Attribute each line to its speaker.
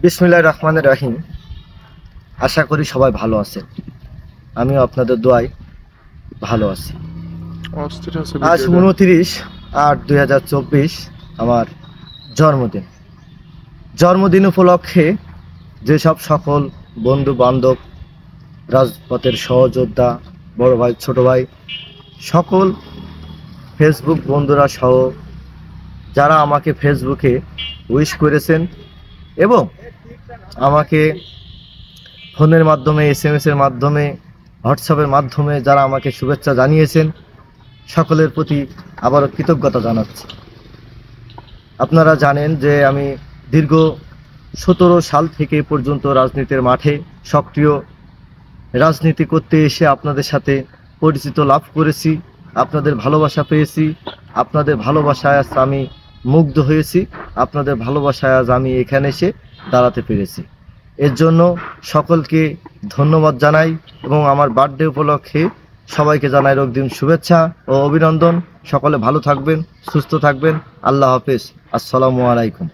Speaker 1: বিসমিল্লাহির রহমানির রহিম। আশা করি সবাই ভালো আছেন। আমিও আপনাদের দোয়ায় ভালো আছি। আজ 29/8/2024 আমার জন্মদিন উপলক্ষে যেসব সকল বন্ধু বান্ধব, রাজপথের সহযোদ্ধা, বড় ভাই ছোট ভাই, সকল ফেসবুক বন্ধুরা সহ যারা আমাকে ফেসবুকে উইশ করেছেন এবং আমাকে ফোনের মাধ্যমে, SMS এর মাধ্যমে, হোয়াটসঅ্যাপের মাধ্যমে যারা আমাকে শুভেচ্ছা জানিয়েছেন, সকলের প্রতি আবারও কৃতজ্ঞতা জানাচ্ছি। আপনারা জানেন যে আমি দীর্ঘ 17 সাল থেকে পর্যন্ত রাজনীতির মাঠে সক্রিয় রাজনীতি করতে এসে আপনাদের সাথে পরিচিত লাভ করেছি, আপনাদের ভালোবাসা পেয়েছি, আপনাদের ভালোবাসায় আজ আমি মুগ্ধ হয়েছি, আপনাদের ভালোবাসায় আজ আমি এখানে এসে দাঁড়াতে পেরেছি। এর জন্য সকলকে ধন্যবাদ জানাই এবং আমার বার্থডে উপলক্ষে সবাইকে জানাই অগ্রিম শুভেচ্ছা ও অভিনন্দন। সকলে ভালো থাকবেন, সুস্থ থাকবেন। আল্লাহ হাফেজ। আসসালামু আলাইকুম।